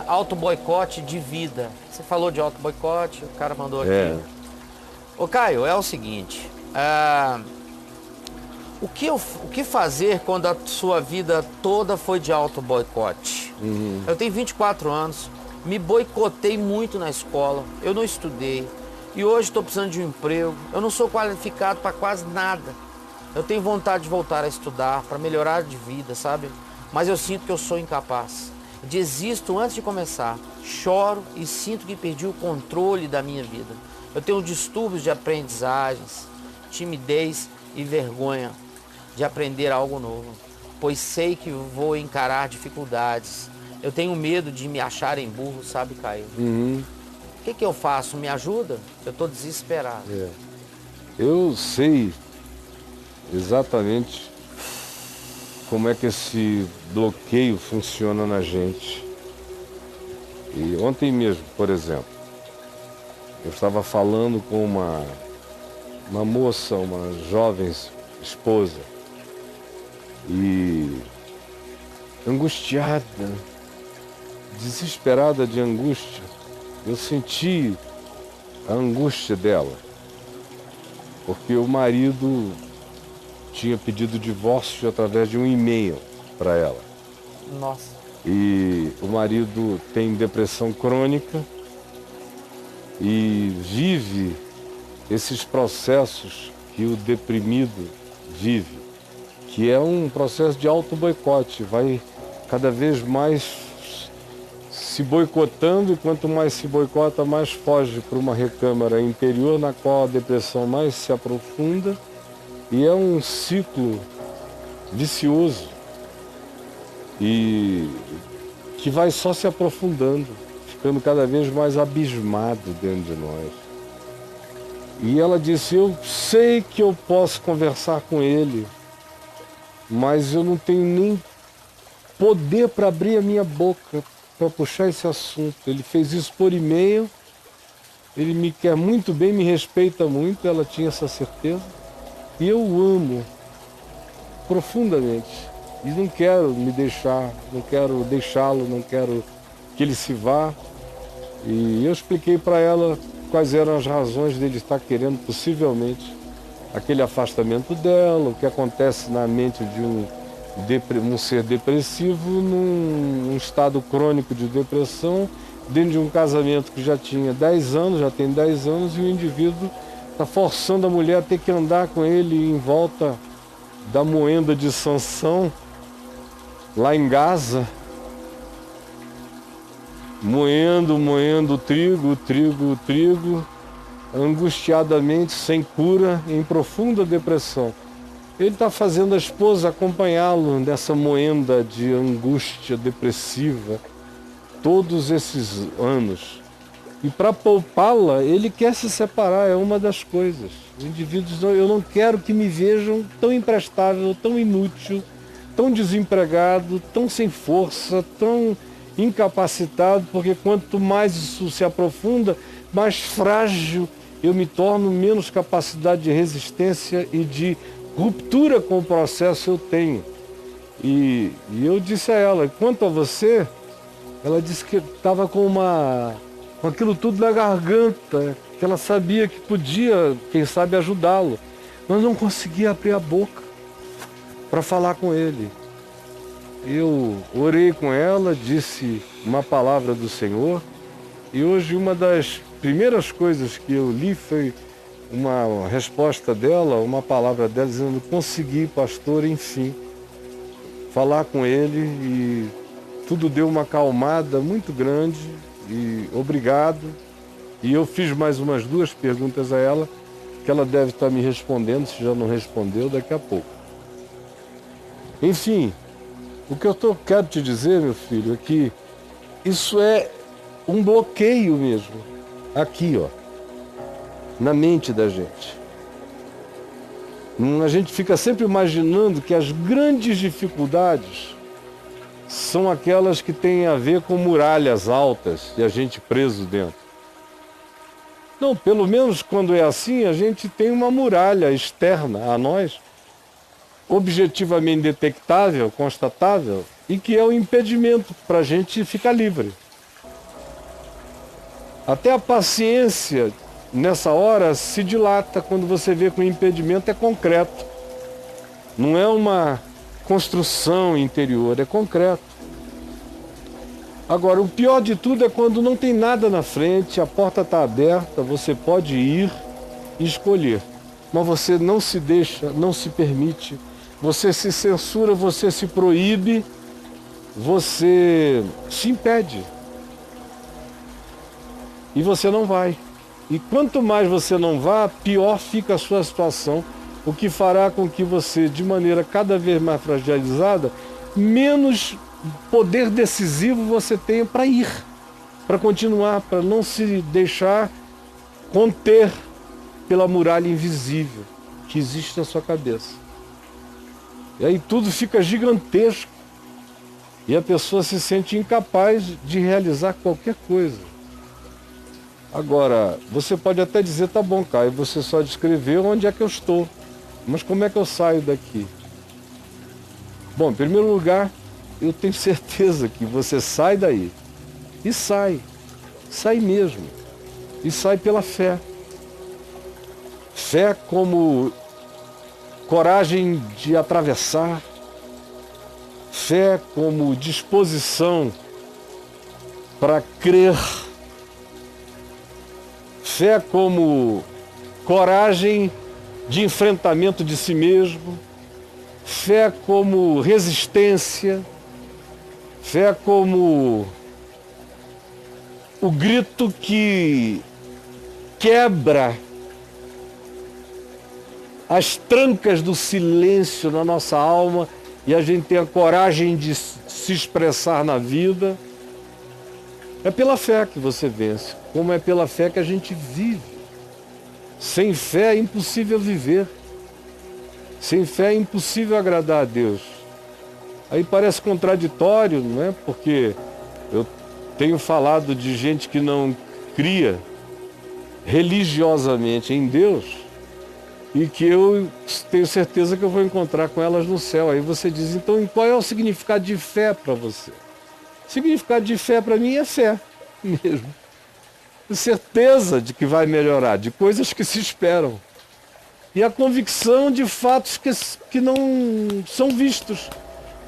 Auto-boicote de vida. Você falou de auto-boicote, o cara mandou aqui. Ô Caio, é o seguinte, o que fazer quando a sua vida toda foi de auto-boicote? Eu tenho 24 anos, me boicotei muito na escola, eu não estudei, e hoje estou precisando de um emprego, eu não sou qualificado para quase nada. Eu tenho vontade de voltar a estudar, para melhorar de vida, sabe? Mas eu sinto que eu sou incapaz. Desisto antes de começar, choro e sinto que perdi o controle da minha vida. Eu tenho distúrbios de aprendizagens, timidez e vergonha de aprender algo novo, pois sei que vou encarar dificuldades. Eu tenho medo de me acharem burro, sabe, Caio? O que eu faço? Me ajuda? Eu estou desesperado. Eu sei exatamente como é que esse bloqueio funciona na gente. E ontem mesmo, por exemplo, eu estava falando com uma moça, uma jovem esposa, e angustiada, desesperada de angústia. Eu senti a angústia dela, porque o marido tinha pedido divórcio através de um e-mail para ela. Nossa. E o marido tem depressão crônica e vive esses processos que o deprimido vive, que é um processo de auto-boicote, vai cada vez mais se boicotando, e quanto mais se boicota, mais foge para uma recâmara interior na qual a depressão mais se aprofunda, e é um ciclo vicioso e que vai só se aprofundando, ficando cada vez mais abismado dentro de nós. E ela disse: eu sei que eu posso conversar com ele, mas eu não tenho nem poder para abrir a minha boca para puxar esse assunto. Ele fez isso por e-mail, ele me quer muito bem, me respeita muito, ela tinha essa certeza, e eu o amo profundamente. E não quero me deixar, não quero deixá-lo, não quero que ele se vá. E eu expliquei para ela quais eram as razões dele estar querendo possivelmente aquele afastamento dela, o que acontece na mente de um ser depressivo num estado crônico de depressão, dentro de um casamento que já tinha 10 anos, já tem 10 anos, e o indivíduo está forçando a mulher a ter que andar com ele em volta da moenda de Sansão, lá em Gaza, moendo trigo, angustiadamente, sem cura, em profunda depressão. Ele está fazendo a esposa acompanhá-lo nessa moenda de angústia depressiva todos esses anos. E para poupá-la, ele quer se separar, é uma das coisas. Os indivíduos, eu não quero que me vejam tão imprestável, tão inútil, tão desempregado, tão sem força, tão incapacitado, porque quanto mais isso se aprofunda, mais frágil eu me torno, menos capacidade de resistência e de ruptura com o processo eu tenho. E eu disse a ela: quanto a você, ela disse que estava com aquilo tudo na garganta, que ela sabia que podia, quem sabe, ajudá-lo, mas não conseguia abrir a boca para falar com ele. Eu orei com ela, disse uma palavra do Senhor, e hoje uma das primeiras coisas que eu li foi uma resposta dela, uma palavra dela dizendo: consegui, pastor, enfim, falar com ele, e tudo deu uma acalmada muito grande, e obrigado. E eu fiz mais umas 2 perguntas a ela, que ela deve estar me respondendo, se já não respondeu, daqui a pouco. Enfim, o que eu quero te dizer, meu filho, é que isso é um bloqueio mesmo, aqui, ó, na mente da gente. A gente fica sempre imaginando que as grandes dificuldades são aquelas que têm a ver com muralhas altas e a gente preso dentro. Não, pelo menos quando é assim, a gente tem uma muralha externa a nós, objetivamente detectável, constatável, e que é um impedimento para a gente ficar livre. Até a paciência, nessa hora, se dilata quando você vê que o impedimento é concreto. Não é uma construção interior, é concreto. Agora, o pior de tudo é quando não tem nada na frente, a porta está aberta, você pode ir e escolher. Mas você não se deixa, não se permite, você se censura, você se proíbe, você se impede. E você não vai. E quanto mais você não vá, pior fica a sua situação, o que fará com que você, de maneira cada vez mais fragilizada, menos poder decisivo você tenha para ir, para continuar, para não se deixar conter pela muralha invisível que existe na sua cabeça. E aí tudo fica gigantesco e a pessoa se sente incapaz de realizar qualquer coisa. Agora, você pode até dizer, tá bom, Caio, você só descreveu onde é que eu estou, mas como é que eu saio daqui? Bom, em primeiro lugar, eu tenho certeza que você sai daí. E sai. Sai mesmo. E sai pela fé. Fé como coragem de atravessar. Fé como disposição para crer. Fé como coragem de enfrentamento de si mesmo. Fé como resistência. Fé como o grito que quebra as trancas do silêncio na nossa alma e a gente tem a coragem de se expressar na vida. É pela fé que você vence, como é pela fé que a gente vive. Sem fé é impossível viver. Sem fé é impossível agradar a Deus. Aí parece contraditório, não é? Porque eu tenho falado de gente que não cria religiosamente em Deus e que eu tenho certeza que eu vou encontrar com elas no céu. Aí você diz, então qual é o significado de fé para você? O significado de fé para mim é fé mesmo. Certeza de que vai melhorar, de coisas que se esperam. E a convicção de fatos que não são vistos,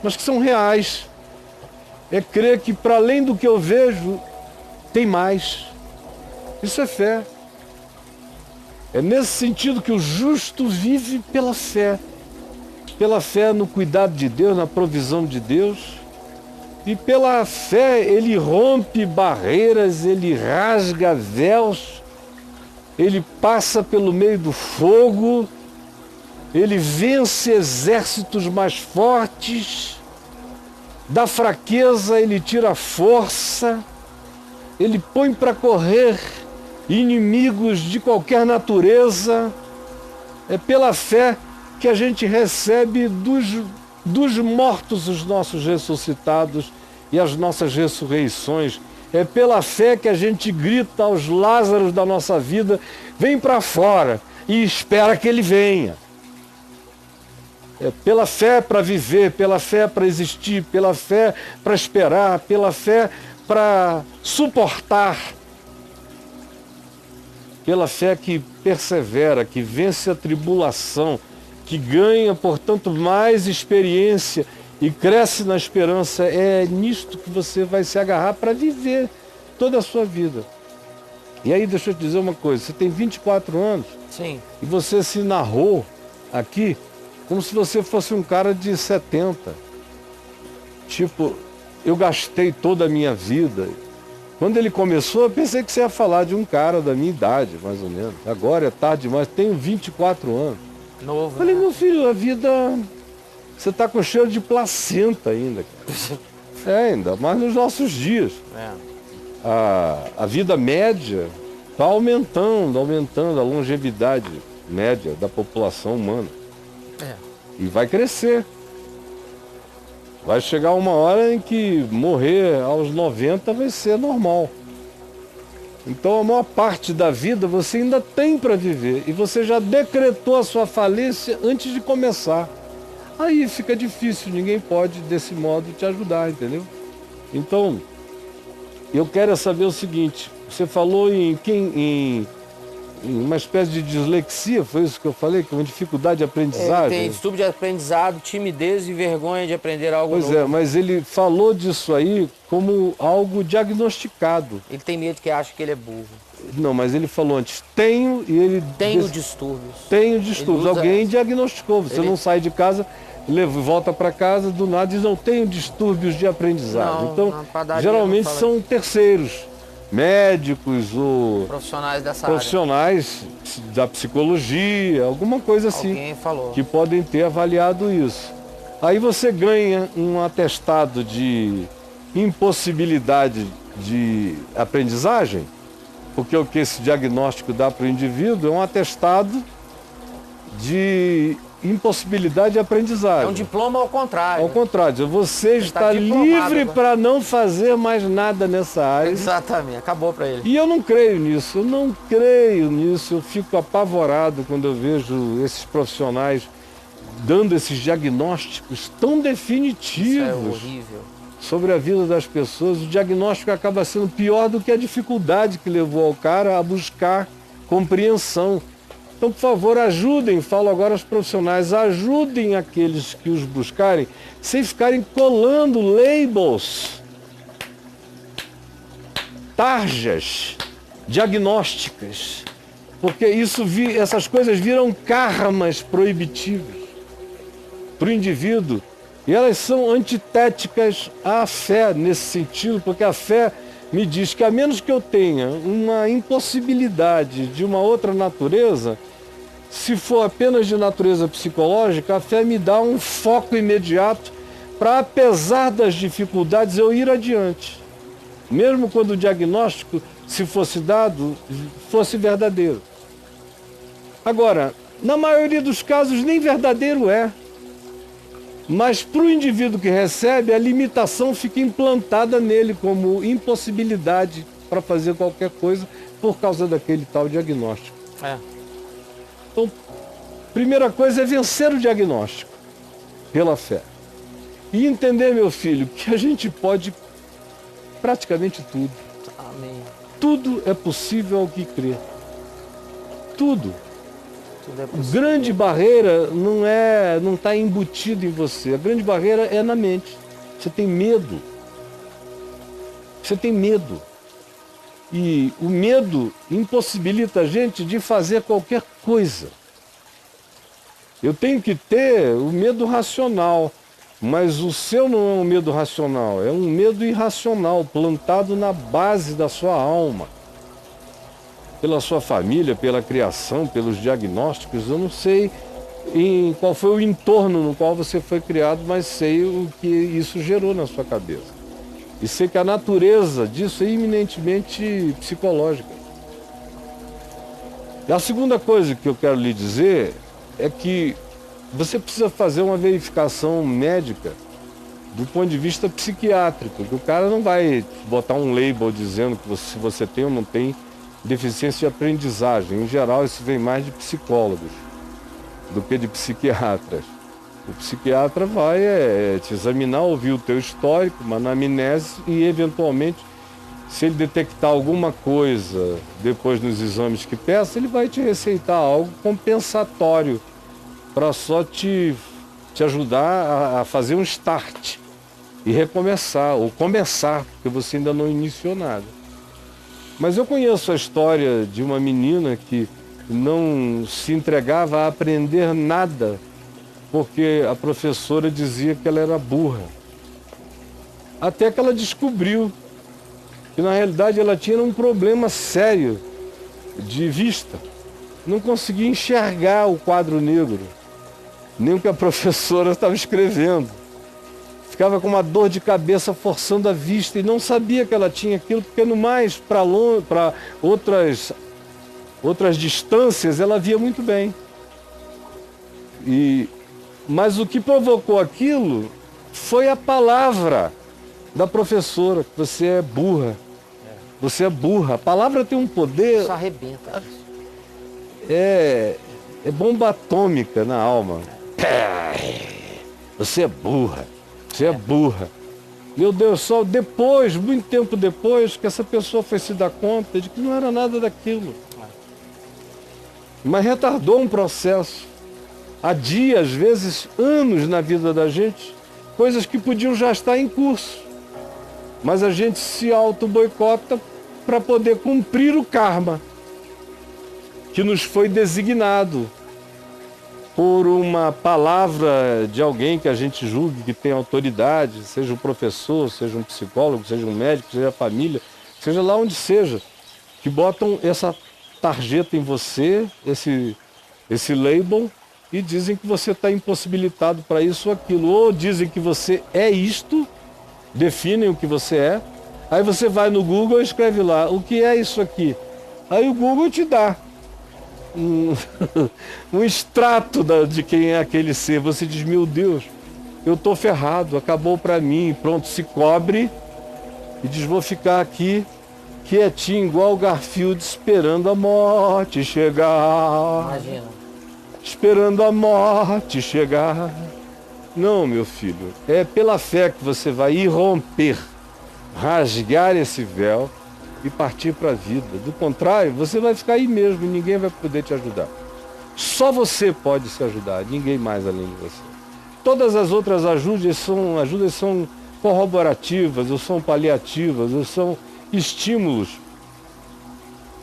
mas que são reais. É crer que para além do que eu vejo, tem mais. Isso é fé. É nesse sentido que o justo vive pela fé. Pela fé no cuidado de Deus, na provisão de Deus. E pela fé ele rompe barreiras, ele rasga véus, ele passa pelo meio do fogo, ele vence exércitos mais fortes, da fraqueza ele tira a força, ele põe para correr inimigos de qualquer natureza. É pela fé que a gente recebe dos mortos os nossos ressuscitados e as nossas ressurreições. É pela fé que a gente grita aos Lázaros da nossa vida, vem para fora, e espera que ele venha. É pela fé para viver, pela fé para existir, pela fé para esperar, pela fé para suportar. Pela fé que persevera, que vence a tribulação, que ganha, portanto, mais experiência e cresce na esperança. É nisto que você vai se agarrar para viver toda a sua vida. E aí, deixa eu te dizer uma coisa, você tem 24 anos. Sim. E você se narrou aqui como se você fosse um cara de 70. Tipo, eu gastei toda a minha vida. Quando ele começou, eu pensei que você ia falar de um cara da minha idade, mais ou menos. Agora é tarde demais, tenho 24 anos. Novo, Falei, né? meu filho, a vida... Você tá com cheiro de placenta ainda, cara. É, ainda, mas nos nossos dias. É. A vida média está aumentando a longevidade média da população humana. É. E vai crescer. Vai chegar uma hora em que morrer aos 90 vai ser normal. Então a maior parte da vida você ainda tem para viver. E você já decretou a sua falência antes de começar. aí fica difícil, ninguém pode desse modo te ajudar, entendeu? Então, eu quero saber o seguinte, você falou em uma espécie de dislexia, foi isso que eu falei, que é uma dificuldade de aprendizagem? Tem distúrbio de aprendizado, timidez e vergonha de aprender algo novo. Pois é, mas ele falou disso aí como algo diagnosticado. Ele tem medo que acha que ele é burro. Não, mas ele falou antes, tenho, e ele... Tenho distúrbios. Tenho distúrbios, alguém diagnosticou, você não sai de casa... volta para casa, do nada diz, não tenho distúrbios de aprendizagem. Não, então, geralmente são terceiros, médicos ou profissionais dessa profissionais área. Da psicologia, alguma coisa assim, alguém falou. Que podem ter avaliado isso. Aí você ganha um atestado de impossibilidade de aprendizagem, porque o que esse diagnóstico dá para o indivíduo é um atestado de impossibilidade de aprendizagem. É um diploma ao contrário. Ao contrário, você está livre para não fazer mais nada nessa área. Exatamente, acabou para ele. E eu não creio nisso, eu fico apavorado quando eu vejo esses profissionais dando esses diagnósticos tão definitivos. Isso é horrível. Sobre a vida das pessoas. O diagnóstico acaba sendo pior do que a dificuldade que levou ao cara a buscar compreensão. Então, por favor, ajudem, falo agora aos profissionais, ajudem aqueles que os buscarem, sem ficarem colando labels, tarjas diagnósticas, porque essas coisas viram karmas proibitivos para o indivíduo, e elas são antitéticas à fé nesse sentido, porque a fé me diz que a menos que eu tenha uma impossibilidade de uma outra natureza, se for apenas de natureza psicológica, a fé me dá um foco imediato para, apesar das dificuldades, eu ir adiante. Mesmo quando o diagnóstico, se fosse dado, fosse verdadeiro. Agora, na maioria dos casos, nem verdadeiro é. Mas para o indivíduo que recebe, a limitação fica implantada nele como impossibilidade para fazer qualquer coisa por causa daquele tal diagnóstico. Então, primeira coisa é vencer o diagnóstico pela fé. E entender, meu filho, que a gente pode praticamente tudo. Amém. Tudo é possível ao que crê. Tudo. Tudo é possível. A grande barreira não está embutido em você. A grande barreira é na mente. Você tem medo. Você tem medo. E o medo impossibilita a gente de fazer qualquer coisa. Eu tenho que ter o medo racional, mas o seu não é um medo racional, é um medo irracional, plantado na base da sua alma. Pela sua família, pela criação, pelos diagnósticos, eu não sei qual foi o entorno no qual você foi criado, mas sei o que isso gerou na sua cabeça. E sei que a natureza disso é eminentemente psicológica. E a segunda coisa que eu quero lhe dizer é que você precisa fazer uma verificação médica do ponto de vista psiquiátrico, que o cara não vai botar um label dizendo que se você tem ou não tem deficiência de aprendizagem. Em geral, isso vem mais de psicólogos do que de psiquiatras. O psiquiatra vai te examinar, ouvir o teu histórico, uma anamnese e, eventualmente, se ele detectar alguma coisa depois nos exames que peça, ele vai te receitar algo compensatório para só te ajudar a fazer um start e recomeçar, ou começar, porque você ainda não iniciou nada. Mas eu conheço a história de uma menina que não se entregava a aprender nada porque a professora dizia que ela era burra. Até que ela descobriu que, na realidade, ela tinha um problema sério de vista. Não conseguia enxergar o quadro negro, nem o que a professora estava escrevendo. Ficava com uma dor de cabeça forçando a vista e não sabia que ela tinha aquilo, porque no mais, para outras distâncias, ela via muito bem. Mas o que provocou aquilo foi a palavra da professora, que você é burra. Você é burra. A palavra tem um poder... Isso arrebenta. É bomba atômica na alma. você é burra, você é burra. Meu Deus, só depois, muito tempo depois, que essa pessoa foi se dar conta de que não era nada daquilo. Mas retardou um processo. Adia, às vezes, anos na vida da gente, coisas que podiam já estar em curso. Mas a gente se auto-boicota para poder cumprir o karma que nos foi designado por uma palavra de alguém que a gente julgue que tem autoridade, seja um professor, seja um psicólogo, seja um médico, seja a família, seja lá onde seja, que botam essa tarjeta em você, esse label, e dizem que você está impossibilitado para isso ou aquilo. Ou dizem que você é isto, definem o que você é, aí você vai no Google e escreve lá, o que é isso aqui? Aí o Google te dá um extrato de quem é aquele ser. Você diz, meu Deus, eu estou ferrado, acabou para mim, pronto, se cobre e diz, vou ficar aqui quietinho, igual o Garfield, esperando a morte chegar. Imagina. Esperando a morte chegar. Não, meu filho, é pela fé que você vai irromper, rasgar esse véu e partir para a vida. Do contrário, você vai ficar aí mesmo e ninguém vai poder te ajudar. Só você pode se ajudar, ninguém mais além de você. Todas as outras ajudas são corroborativas, ou são paliativas, ou são estímulos.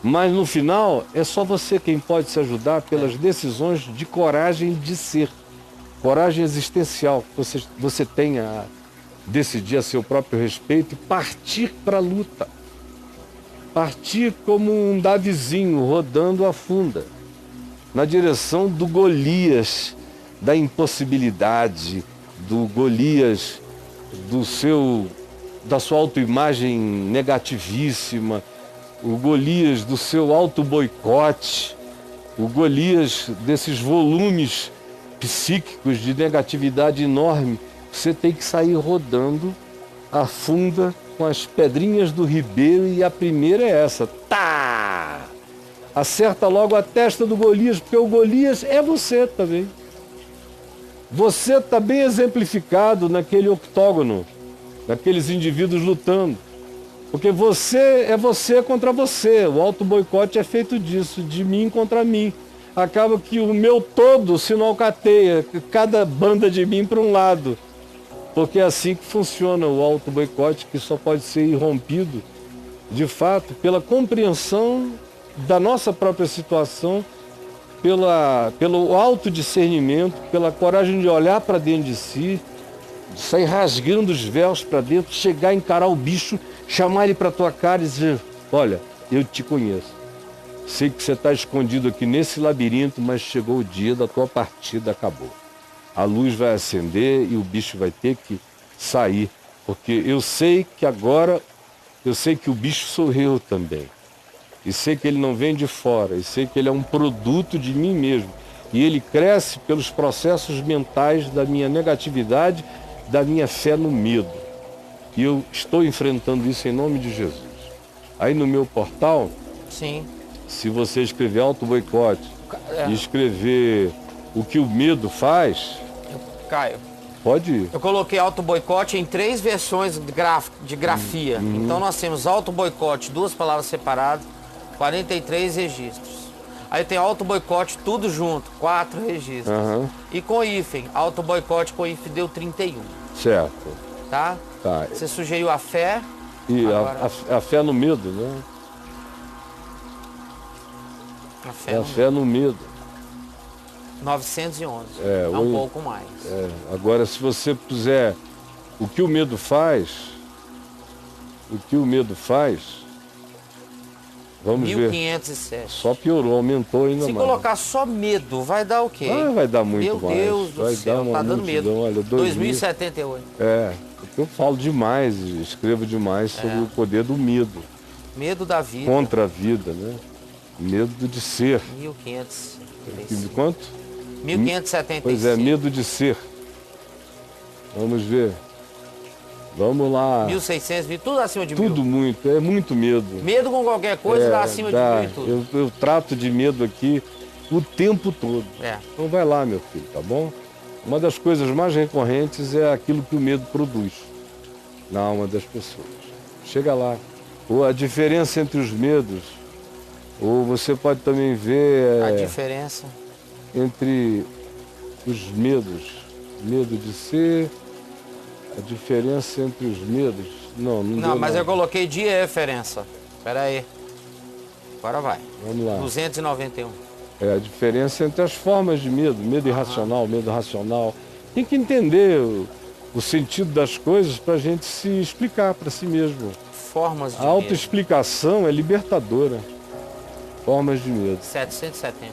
Mas no final, é só você quem pode se ajudar pelas decisões de coragem de ser. Coragem existencial, você tem a decidir a seu próprio respeito e partir para a luta. Partir como um Davizinho rodando a funda, na direção do Golias, da impossibilidade, do Golias, da sua autoimagem negativíssima, o Golias do seu auto-boicote, o Golias desses volumes psíquicos de negatividade enorme. Você tem que sair rodando a funda com as pedrinhas do ribeiro, e a primeira é essa. Tá! Acerta logo a testa do Golias, porque o Golias é você também. Você está bem exemplificado naquele octógono, naqueles indivíduos lutando. Porque você é você contra você. O auto-boicote é feito disso, de mim contra mim. Acaba que o meu todo se não alcateia, cada banda de mim para um lado. Porque é assim que funciona o auto-boicote, que só pode ser irrompido, de fato, pela compreensão da nossa própria situação, pelo autodiscernimento, pela coragem de olhar para dentro de si, de sair rasgando os véus para dentro, chegar a encarar o bicho, chamar ele para a tua cara e dizer, olha, eu te conheço. Sei que você está escondido aqui nesse labirinto, mas chegou o dia da tua partida, acabou. A luz vai acender e o bicho vai ter que sair. Porque eu sei que agora, eu sei que o bicho sou eu também. E sei que ele não vem de fora, e sei que ele é um produto de mim mesmo. E ele cresce pelos processos mentais da minha negatividade, da minha fé no medo. E eu estou enfrentando isso em nome de Jesus. Aí no meu portal, sim, se você escrever auto-boicote e escrever o que o medo faz... Caio, pode ir. Eu coloquei auto-boicote em 3 versões de grafia. Então nós temos auto-boicote, 2 palavras separadas, 43 registros. Aí tem auto-boicote tudo junto, 4 registros. E com hífen, auto-boicote com hífen deu 31. Certo. Tá? Tá. Você sugeriu a fé. E agora... a fé no medo, né? A fé, a fé no medo. 911. É um pouco mais. Agora, se você puser o que o medo faz, vamos 1507. ver. Só piorou, aumentou ainda mais. Se colocar só medo, vai dar o quê? Vai dar muito Meu mais. Deus do céu, tá dando medo. Olha, 2078. Porque eu falo demais, escrevo demais sobre o poder do medo. Medo da vida. Contra a vida, né? Medo de ser. 1575. Quanto? 1575. Pois é, medo de ser. Vamos ver. Vamos lá. 1600, tudo acima de 1000. Tudo muito, é muito medo. Medo com qualquer coisa dá acima de 1000 e tudo. Eu trato de medo aqui o tempo todo. É. Então vai lá, meu filho, tá bom? Uma das coisas mais recorrentes é aquilo que o medo produz na alma das pessoas. Chega lá. Ou a diferença entre os medos, ou você pode também ver A diferença. entre os medos. Medo de ser, a diferença entre os medos. Não deu Mas não. eu coloquei diferença. Espera aí. Agora vai. Vamos lá. 291. É a diferença entre as formas de medo, medo irracional, medo racional. Tem que entender o sentido das coisas para a gente se explicar para si mesmo. Formas de A medo. autoexplicação é libertadora. Formas de medo. 770.